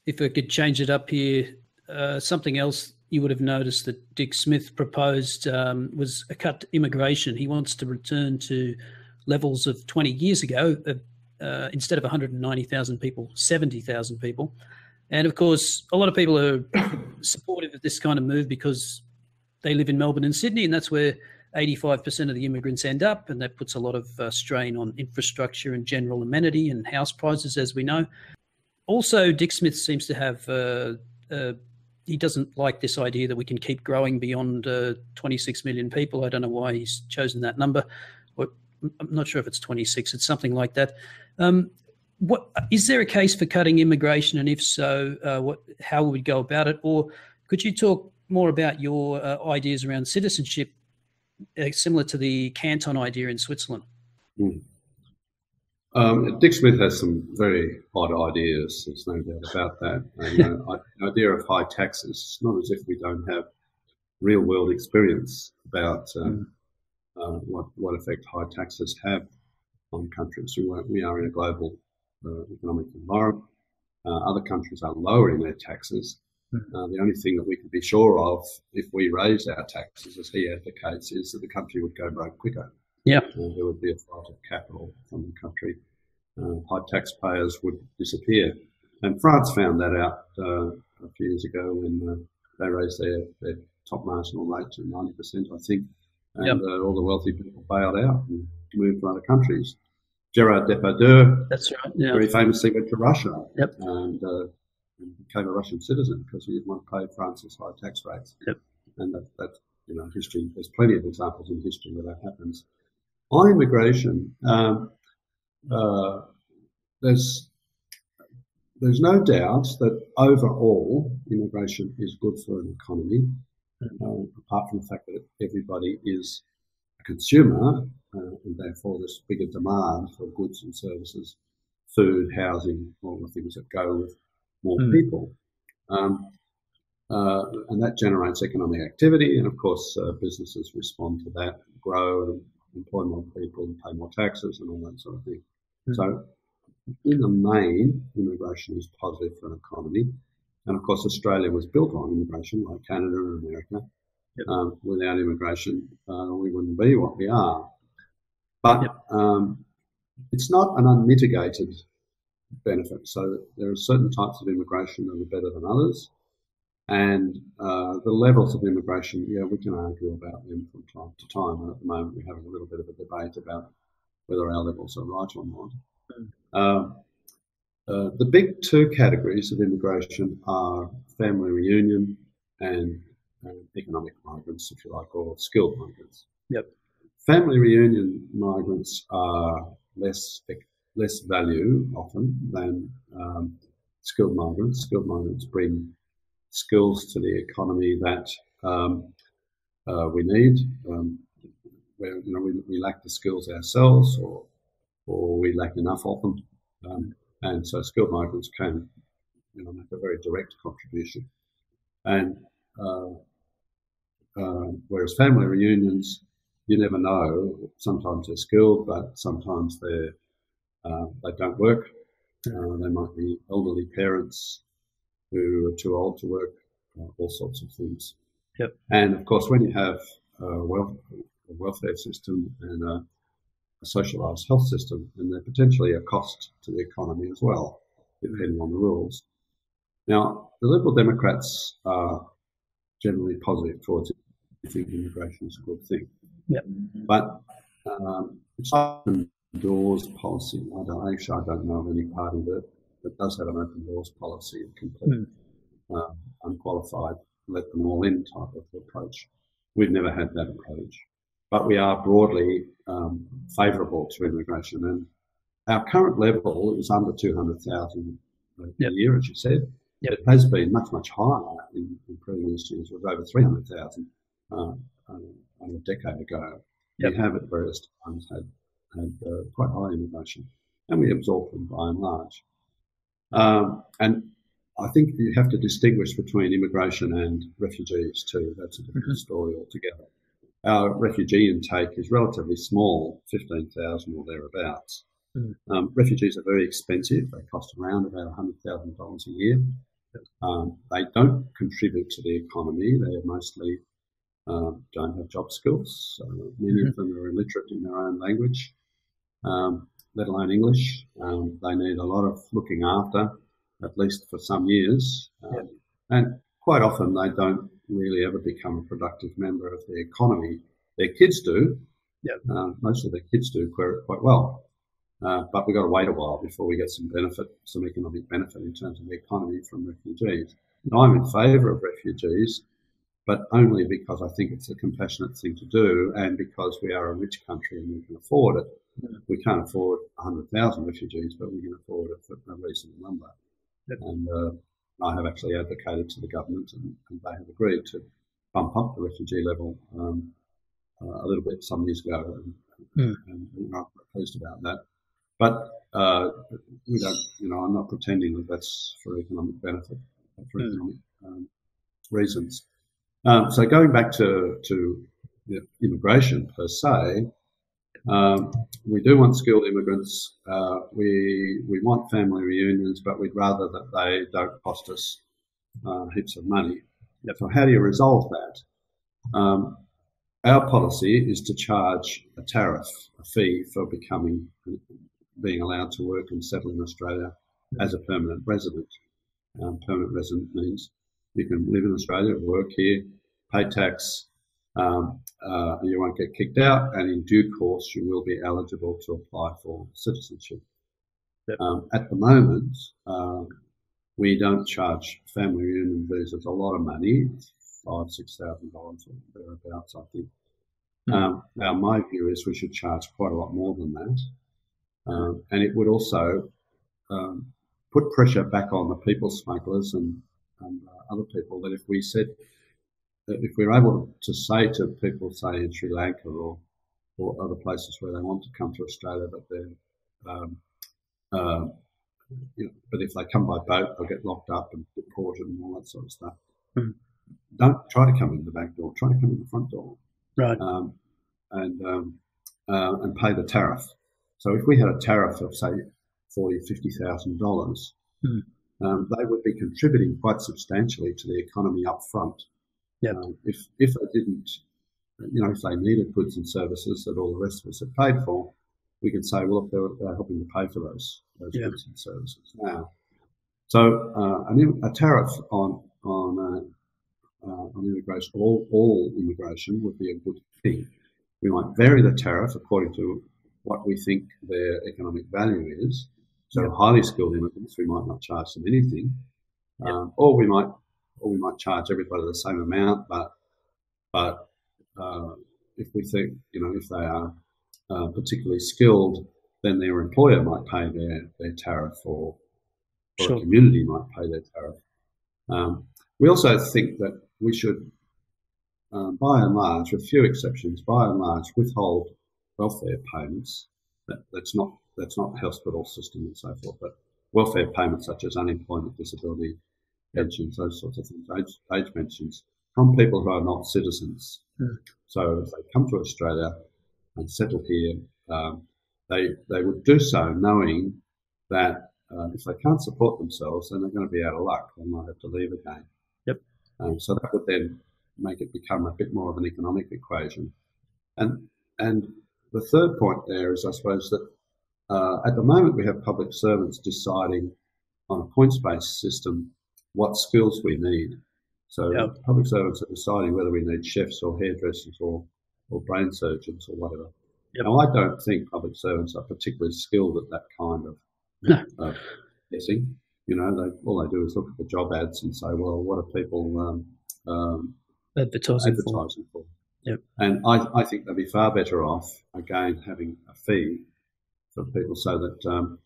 if I could change it up here, something else you would have noticed that Dick Smith proposed was a cut to immigration. He wants to return to levels of 20 years ago, instead of 190,000 people, 70,000 people. And of course, a lot of people are supportive of this kind of move because they live in Melbourne and Sydney, and that's where 85% of the immigrants end up, and that puts a lot of strain on infrastructure and general amenity and house prices, as we know. Also, Dick Smith seems to have, he doesn't like this idea that we can keep growing beyond 26 million people. I don't know why he's chosen that number. I'm not sure if it's 26. It's something like that. What is there a case for cutting immigration, and if so, how would we go about it? Or could you talk more about your ideas around citizenship, similar to the canton idea in Switzerland? Dick Smith has some very odd ideas. There's no doubt about that. And, the idea of high taxes, not as if we don't have real-world experience about what effect high taxes have on countries. We are in a global economic environment. Other countries are lowering their taxes. The only thing that we can be sure of if we raise our taxes, as he advocates, is that the country would go broke quicker. Yeah. There would be a flight of capital from the country. High taxpayers would disappear. And France found that out a few years ago when they raised their top marginal rate to 90%, I think. And all the wealthy people bailed out and moved to other countries. Gerard Depardieu, that's right, very famously went to Russia and became a Russian citizen because he didn't want to pay France's high tax rates. And that history, there's plenty of examples in history where that happens. On immigration, there's no doubt that overall immigration is good for an economy, apart from the fact that everybody is a consumer, and therefore there's bigger demand for goods and services, food, housing, all the things that go with more people. And that generates economic activity, and of course businesses respond to that, grow, and employ more people, and pay more taxes, and all that sort of thing. So in the main, immigration is positive for an economy. And of course Australia was built on immigration, like Canada and America. Without immigration, we wouldn't be what we are. But it's not an unmitigated benefit. So there are certain types of immigration that are better than others. And the levels of immigration, we can argue about them from time to time. And at the moment, we're having a little bit of a debate about whether our levels are right or not. The big two categories of immigration are family reunion and economic migrants, if you like, or skilled migrants. Family reunion migrants are less value often than skilled migrants. Skilled migrants bring skills to the economy that we need. Where we lack the skills ourselves, or we lack enough of them, and so skilled migrants can make a very direct contribution. And whereas family reunions, you never know. Sometimes they're skilled, but sometimes they don't work. They might be elderly parents who are too old to work, all sorts of things. And of course, when you have a welfare system and a socialised health system, and they're potentially a cost to the economy as well, depending on the rules. Now, the Liberal Democrats are generally positive towards it. They think immigration is a good thing. But it's open doors policy. I don't know of any party that does have an open doors policy, a complete unqualified, let them all in type of approach. We've never had that approach. But we are broadly favourable to immigration. And our current level is under 200,000 a year, as you said. It has been much, much higher in previous years. It was over 300,000 a decade ago. We have at various times had quite high immigration, and we absorb them by and large. And I think you have to distinguish between immigration and refugees too. That's a different story altogether. Our refugee intake is relatively small, 15,000 or thereabouts. Refugees are very expensive. They cost around about $100,000 a year. They don't contribute to the economy. They're mostly don't have job skills. Many of them are illiterate in their own language, let alone English. They need a lot of looking after, at least for some years. And quite often they don't really ever become a productive member of the economy. Their kids do. Most of their kids do quite well. But we've got to wait a while before we get some benefit, some economic benefit in terms of the economy from refugees. Now, I'm in favour of refugees, but only because I think it's a compassionate thing to do, and because we are a rich country and we can afford it. We can't afford 100,000 refugees, but we can afford it for a reasonable number. And I have actually advocated to the government, and they have agreed to bump up the refugee level a little bit some years ago, and I'm quite pleased about that. But we don't, I'm not pretending that that's for economic benefit, for economic reasons. So going back to immigration per se, we do want skilled immigrants. We want family reunions, but we'd rather that they don't cost us heaps of money. So how do you resolve that? Our policy is to charge a tariff, a fee for being allowed to work and settle in Australia as a permanent resident. Permanent resident means you can live in Australia, work here, pay tax, you won't get kicked out, and in due course you will be eligible to apply for citizenship. At the moment, we don't charge family reunion visas a lot of money, $5,000–6,000 or thereabouts, I think. Now, my view is we should charge quite a lot more than that. And it would also put pressure back on the people smugglers and other people, that if we said that if we're able to say to people, say in Sri Lanka or other places where they want to come to Australia, but but if they come by boat, they'll get locked up and deported and all that sort of stuff. Don't try to come in the back door. Try to come in the front door, right? And pay the tariff. So if we had a tariff of say $40,000–50,000, they would be contributing quite substantially to the economy up front. If they didn't, if they needed goods and services that all the rest of us had paid for, we could say, well, look, they're helping to pay for those goods and services now. So a tariff on immigration, all immigration, would be a good thing. We might vary the tariff according to what we think their economic value is. So highly skilled immigrants, we might not charge them anything, or we might charge everybody the same amount. But if we think, if they are particularly skilled, then their employer might pay their tariff, or a community might pay their tariff. We also think that we should, by and large, with few exceptions, by and large, withhold welfare payments. That's not hospital system and so forth, but welfare payments such as unemployment, disability, pensions, those sorts of things, age pensions, from people who are not citizens. So if they come to Australia and settle here, they would do so knowing that if they can't support themselves, then they're going to be out of luck. They might have to leave again. So that would then make it become a bit more of an economic equation. And the third point there is, I suppose, that at the moment we have public servants deciding on a points-based system what skills we need. So public servants are deciding whether we need chefs or hairdressers or brain surgeons or whatever. Now, I don't think public servants are particularly skilled at that kind of guessing. All they do is look at the job ads and say, well, what are people advertising for? And I think they'd be far better off, again, having a fee for people, so that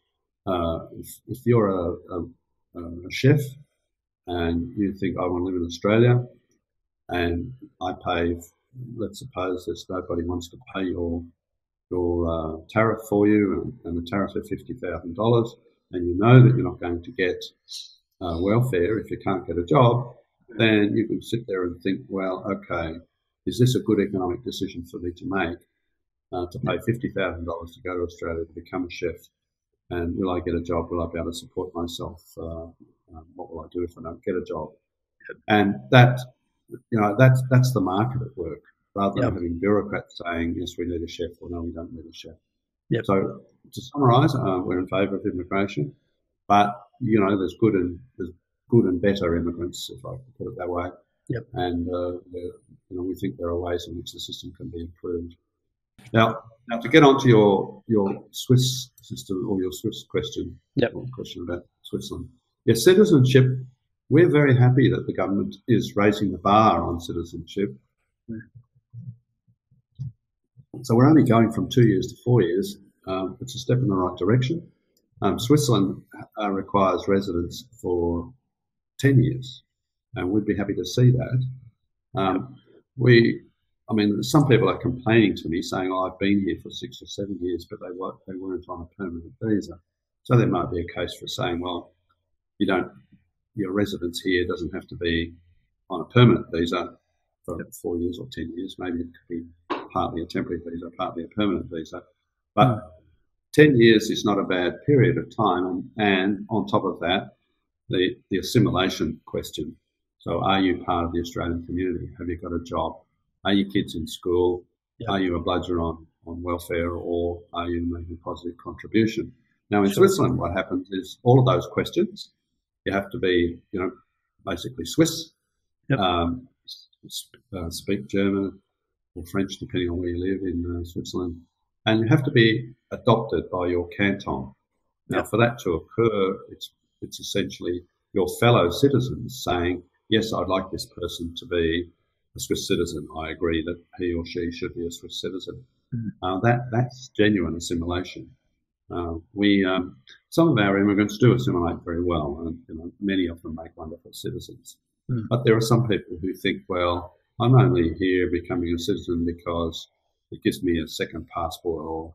if you're a chef and you think, I want to live in Australia, and I pay, let's suppose there's nobody wants to pay your tariff for you, and the tariff is $50,000, and you know that you're not going to get welfare if you can't get a job, then you can sit there and think, well, okay, is this a good economic decision for me to make, to pay $50,000 to go to Australia to become a chef? And will I get a job? Will I be able to support myself What will I do if I don't get a job? And that, that's the market at work, rather than having bureaucrats saying, yes, we need a chef, or no, we don't need a chef. So to summarise, we're in favour of immigration, but there's good and better immigrants, if I can put it that way. And we think there are ways in which the system can be improved. Now to get on to your Swiss system, or your Swiss question, or question about Switzerland. Yes, citizenship. We're very happy that the government is raising the bar on citizenship. So we're only going from 2 years to 4 years. It's a step in the right direction. Switzerland requires residence for 10 years, and we'd be happy to see that. Some people are complaining to me saying, I've been here for 6 or 7 years, but they weren't on a permanent visa. So there might be a case for saying, well, your residence here doesn't have to be on a permanent visa for 4 years or 10 years. Maybe it could be partly a temporary visa, partly a permanent visa. But 10 years is not a bad period of time. And on top of that, the assimilation question. So are you part of the Australian community? Have you got a job? Are your kids in school? Are you a bludger on welfare, or are you making a positive contribution? Now, in Switzerland, what happens is all of those questions, you have to be, basically Swiss, speak German or French, depending on where you live in Switzerland, and you have to be adopted by your canton. Now, for that to occur, it's essentially your fellow citizens saying, yes, I'd like this person to be a Swiss citizen. I agree that he or she should be a Swiss citizen. That's genuine assimilation. Some of our immigrants do assimilate very well, and many of them make wonderful citizens. But there are some people who think, well, I'm only here becoming a citizen because it gives me a second passport, or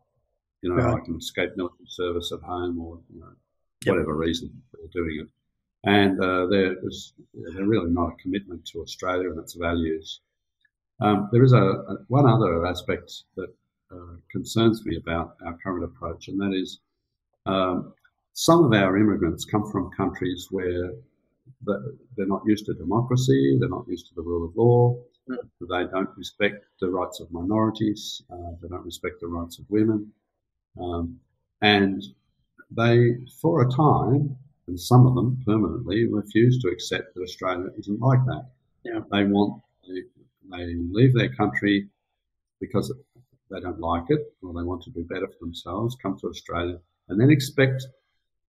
I can escape military service at home, or whatever reason they're doing it. And they're really not a commitment to Australia and its values. There is one other aspect that concerns me about our current approach, and that is some of our immigrants come from countries where they're not used to democracy, they're not used to the rule of law, they don't respect the rights of minorities, they don't respect the rights of women, and they, for a time, and some of them permanently, refuse to accept that Australia isn't like that. They leave their country because they don't like it, or they want to do better for themselves, come to Australia, and then expect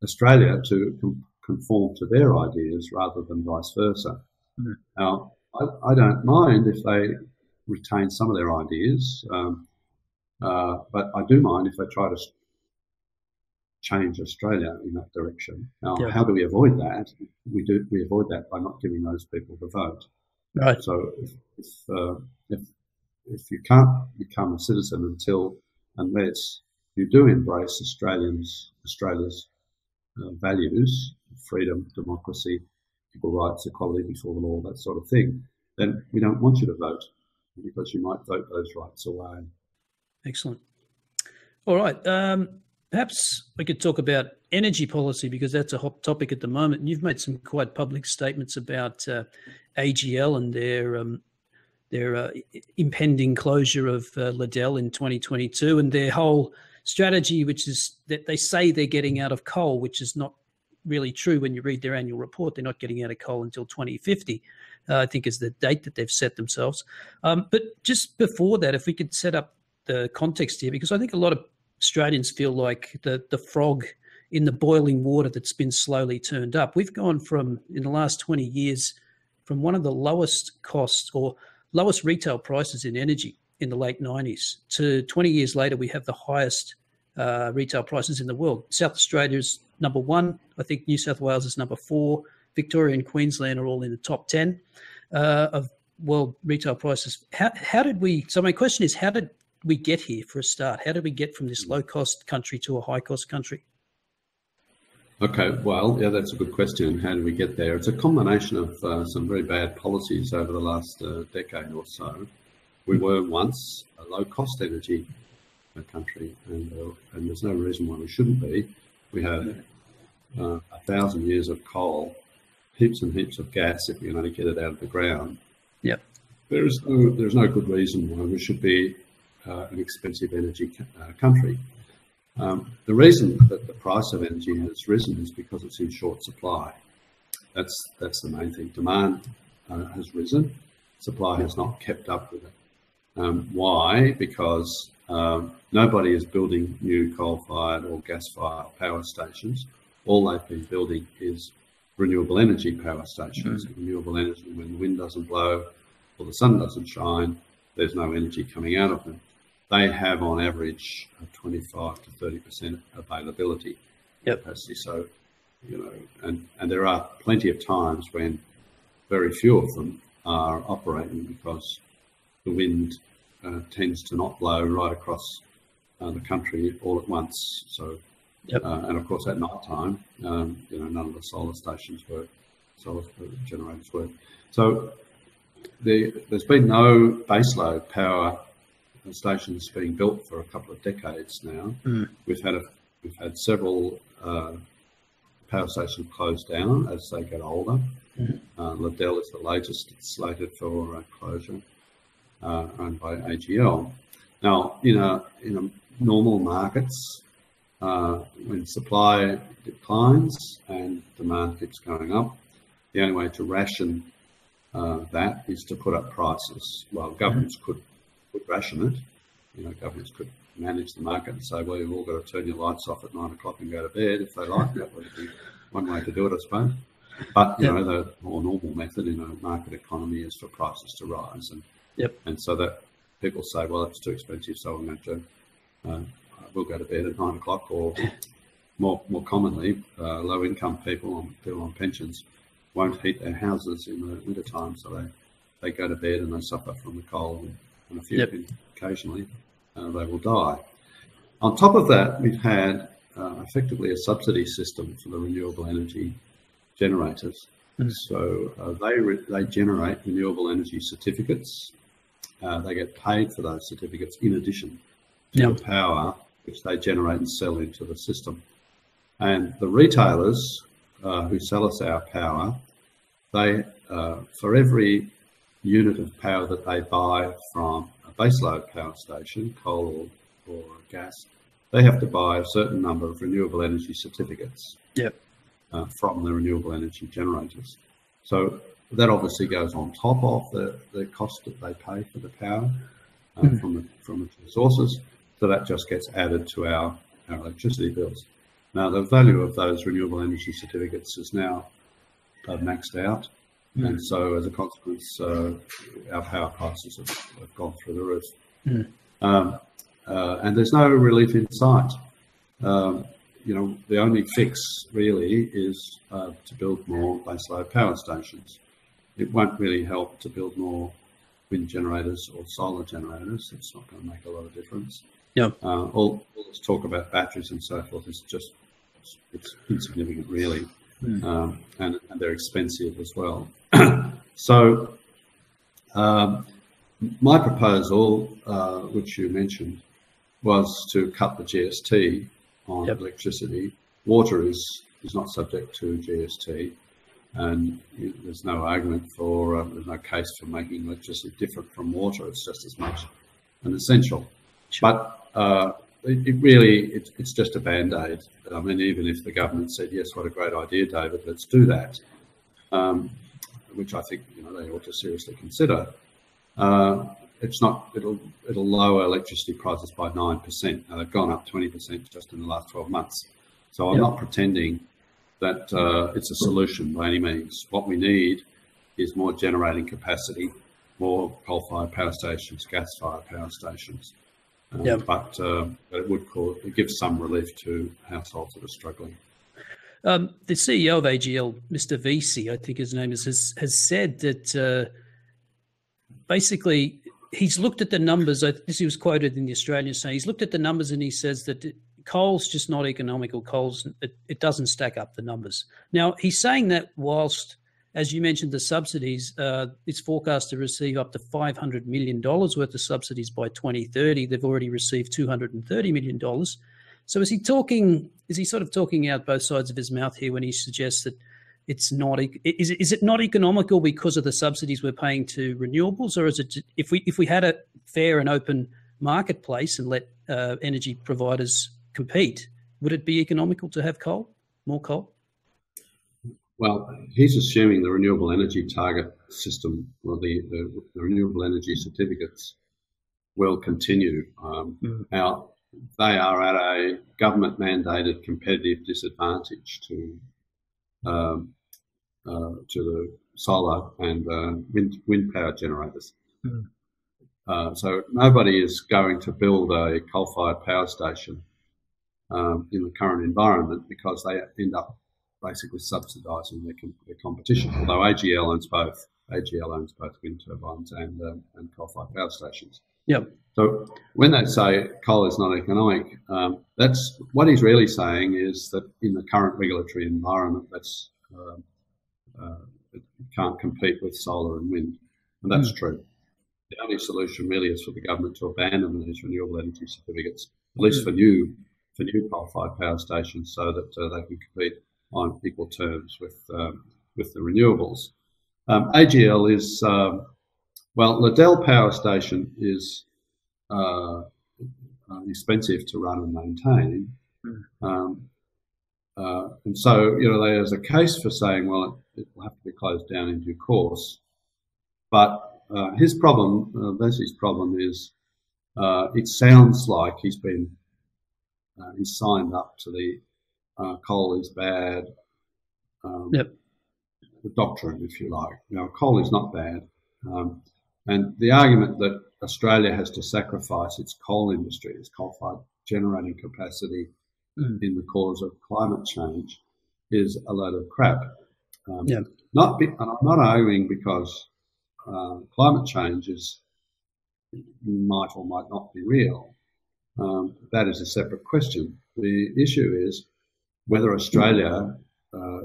Australia to conform to their ideas rather than vice versa. Now, I don't mind if they retain some of their ideas, but I do mind if they try to change Australia in that direction. Now, how do we avoid that? We avoid that by not giving those people the vote. Right. So if you can't become a citizen unless you do embrace Australia's values, freedom, democracy, equal rights, equality before the law, that sort of thing, then we don't want you to vote, because you might vote those rights away. Excellent. All right. Perhaps we could talk about energy policy, because that's a hot topic at the moment. And you've made some quite public statements about AGL and their impending closure of Liddell in 2022, and their whole strategy, which is that they say they're getting out of coal, which is not really true. When you read their annual report, they're not getting out of coal until 2050, I think is the date that they've set themselves. But just before that, if we could set up the context here, because I think a lot of Australians feel like the frog in the boiling water that's been slowly turned up. We've gone from, in the last 20 years, from one of the lowest costs or lowest retail prices in energy in the late 90s to 20 years later, we have the highest retail prices in the world. South Australia is number 1. I think New South Wales is number 4. Victoria and Queensland are all in the top 10 of world retail prices. How did we, so my question is, how did we get here for a start? How did we get from this low-cost country to a high-cost country? Okay, well, yeah, that's a good question. How did we get there? It's a combination of some very bad policies over the last decade or so. We were once a low-cost energy country, and there's no reason why we shouldn't be. We had 1,000 years of coal heaps and heaps of gas if we can only get it out of the ground. Yep. There's no good reason why we should be an expensive energy country. The reason that the price of energy has risen is because it's in short supply. That's the main thing. Demand has risen, supply has not kept up with it. Why? Because nobody is building new coal-fired or gas-fired power stations. All they've been building is renewable energy power stations. Renewable energy, when the wind doesn't blow or the sun doesn't shine, there's no energy coming out of them. They have, on average, 25 to 30% availability capacity. So, and there are plenty of times when very few of them are operating because the wind tends to not blow right across the country all at once. So, and of course at night time, none of the solar stations work, solar generators work. So there's been no baseload power stations being built for a couple of decades now. We've had several power stations closed down as they get older. Liddell is the latest. It's slated for closure, owned by AGL. Now, in normal markets, when supply declines and demand keeps going up, the only way to ration that is to put up prices. Well, governments could ration it. Governments could manage the market and say, well, you've all got to turn your lights off at 9 o'clock and go to bed if they like. That would be one way to do it, I suppose. But, the more normal method in a market economy is for prices to rise. And so that people say, well, it's too expensive, so I'm going to, we'll go to bed at 9 o'clock, or more commonly, low-income people on pensions won't heat their houses in the wintertime, so they go to bed and they suffer from the cold, and a few occasionally they will die. On top of that, we've had effectively a subsidy system for the renewable energy generators. So they generate renewable energy certificates. They get paid for those certificates in addition to the power which they generate and sell into the system. And the retailers who sell us our power, they for every unit of power that they buy from a baseload power station, coal or gas, they have to buy a certain number of renewable energy certificates from the renewable energy generators. So that obviously goes on top of the cost that they pay for the power from the sources. So that just gets added to our electricity bills. Now, the value of those renewable energy certificates is now maxed out. And so as a consequence, our power prices have gone through the roof. And there's no relief in sight. The only fix really is to build more baseload power stations. It won't really help to build more wind generators or solar generators. It's not going to make a lot of difference. All this talk about batteries and so forth is it's insignificant, really. And they're expensive as well. So my proposal, which you mentioned, was to cut the GST on electricity. Water is not subject to GST, and there's no argument for, there's no case for making electricity different from water. It's just as much an essential. But it's just a band-aid. I mean, even if the government said, yes, what a great idea, David, let's do that, which I think they ought to seriously consider. It's not. It'll lower electricity prices by 9%. Now they've gone up 20% just in the last 12 months. So I'm not pretending that it's a solution by any means. What we need is more generating capacity, more coal-fired power stations, gas-fired power stations. But it gives some relief to households that are struggling. The CEO of AGL, Mr. Vesey, I think his name is, has said that basically he's looked at the numbers. He was quoted in the Australian saying he's looked at the numbers and he says that coal's just not economical. It doesn't stack up the numbers. Now, he's saying that whilst, as you mentioned, the subsidies, it's forecast to receive up to $500 million worth of subsidies by 2030. They've already received $230 million. So is he sort of talking out both sides of his mouth here when he suggests that it's not, is it not economical because of the subsidies we're paying to renewables, or is it, if we had a fair and open marketplace and let energy providers compete, would it be economical to have more coal? Well, he's assuming the renewable energy target system, or the renewable energy certificates, will continue. Now, they are at a government-mandated competitive disadvantage to the solar and wind power generators. So nobody is going to build a coal-fired power station in the current environment, because they end up basically subsidising their competition. Although AGL owns both. AGL owns both wind turbines and coal-fired power stations. Yep. So when they say coal is not economic, that's what he's really saying is that in the current regulatory environment, that's it can't compete with solar and wind, and that's true. The only solution really is for the government to abandon these renewable energy certificates, at least for new coal-fired power stations, so that they can compete on equal terms with the renewables. AGL is Liddell Power Station is expensive to run and maintain, and so there's a case for saying, well, it will have to be closed down in due course. But Leslie's problem is, it sounds like he's signed up to the coal is bad the doctrine, if you like. Now, coal is not bad, and the argument that Australia has to sacrifice its coal industry, its coal-fired generating capacity, in the cause of climate change is a load of crap. And I'm not arguing because climate change might or might not be real. That is a separate question. The issue is whether Australia,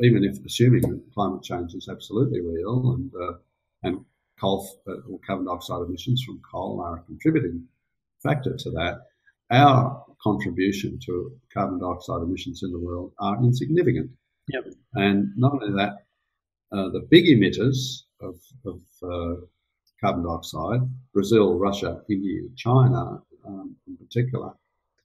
even if assuming that climate change is absolutely real and coal or carbon dioxide emissions from coal are a contributing factor to that, our contribution to carbon dioxide emissions in the world are insignificant. And not only that, the big emitters of carbon dioxide, Brazil, Russia, India, China in particular,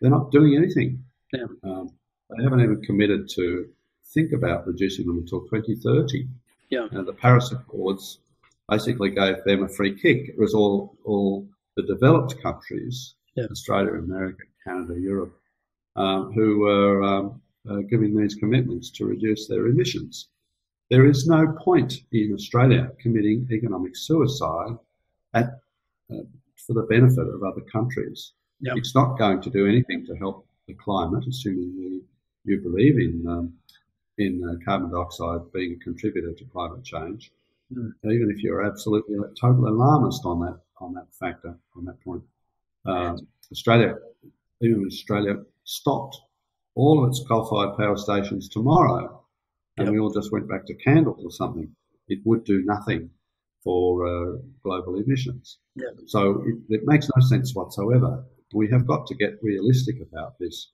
they're not doing anything. They haven't even committed to think about reducing them until 2030. The Paris Accords basically gave them a free kick. It was all the developed countries, Australia, America, Canada, Europe, who were giving these commitments to reduce their emissions. There is no point in Australia committing economic suicide for the benefit of other countries. It's not going to do anything to help the climate, assuming you believe in carbon dioxide being a contributor to climate change. Even if you're absolutely a total alarmist on that point. Australia stopped all of its coal-fired power stations tomorrow, and we all just went back to candles or something. It would do nothing for global emissions. So it makes no sense whatsoever. We have got to get realistic about this.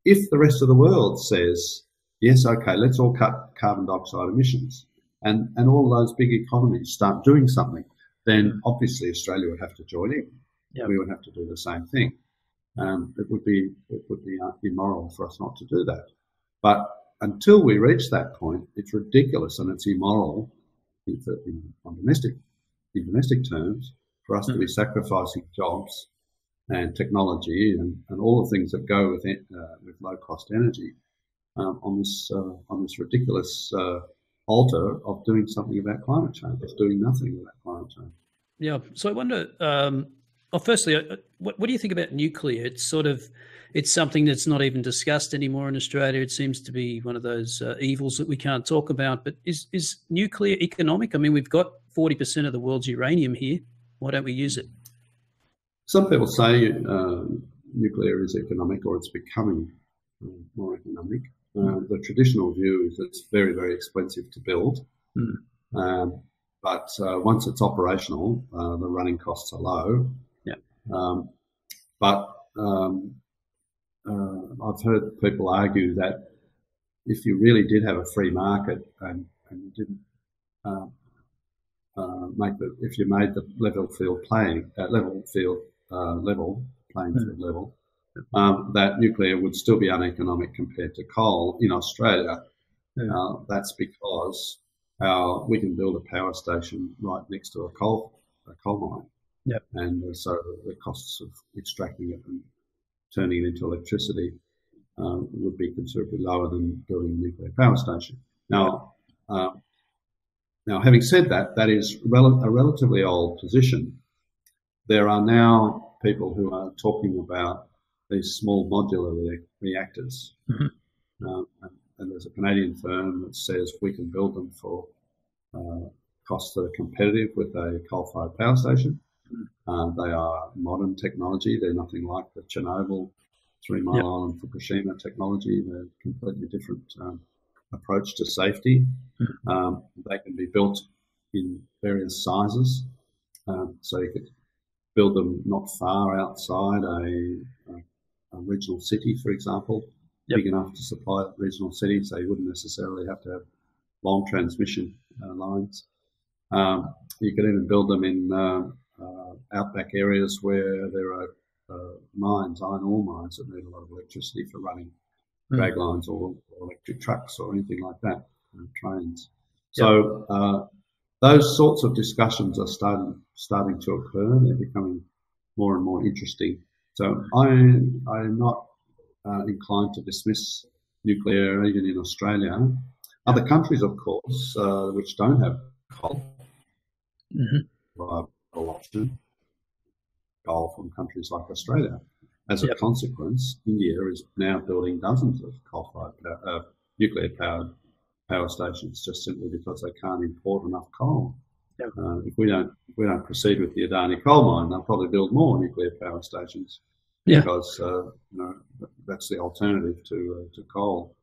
If the rest of the world says, yes, okay, let's all cut carbon dioxide emissions, and all those big economies start doing something, then obviously Australia would have to join in. We would have to do the same thing. It would be immoral for us not to do that. But until we reach that point, it's ridiculous and it's immoral in domestic terms for us to be sacrificing jobs and technology and all the things that go with low cost energy on this ridiculous altar of doing something about climate change. It's doing nothing about climate change. So I wonder. Firstly, what do you think about nuclear? It's something that's not even discussed anymore in Australia. It seems to be one of those evils that we can't talk about. But is nuclear economic? I mean, we've got 40% of the world's uranium here. Why don't we use it? Some people say nuclear is economic, or it's becoming more economic. The traditional view is it's very, very expensive to build. But once it's operational, the running costs are low. But I've heard people argue that if you really did have a free market and and you didn't if you made the level playing field level, that nuclear would still be uneconomic compared to coal in Australia. That's because we can build a power station right next to a coal mine. Yep. And so the costs of extracting it and turning it into electricity would be considerably lower than building a nuclear power station. Now, having said that, that is a relatively old position. There are now people who are talking about these small modular reactors. And there's a Canadian firm that says we can build them for costs that are competitive with a coal-fired power station. They are modern technology. They're nothing like the Chernobyl, 3 Mile Island, Fukushima technology. They're a completely different approach to safety. They can be built in various sizes. So you could build them not far outside a regional city, for example, big enough to supply that regional city, so you wouldn't necessarily have to have long transmission lines. You could even build them in outback areas where there are mines, iron ore mines, that need a lot of electricity for running drag lines or electric trucks or anything like that, trains. So those sorts of discussions are starting to occur. They're becoming more and more interesting. So I'm not inclined to dismiss nuclear even in Australia. Other countries, of course, which don't have coal, viable option, coal from countries like Australia. As a consequence, India is now building dozens of coal-fired nuclear-powered power stations just simply because they can't import enough coal. If we don't proceed with the Adani coal mine, they'll probably build more nuclear power stations because that's the alternative to coal.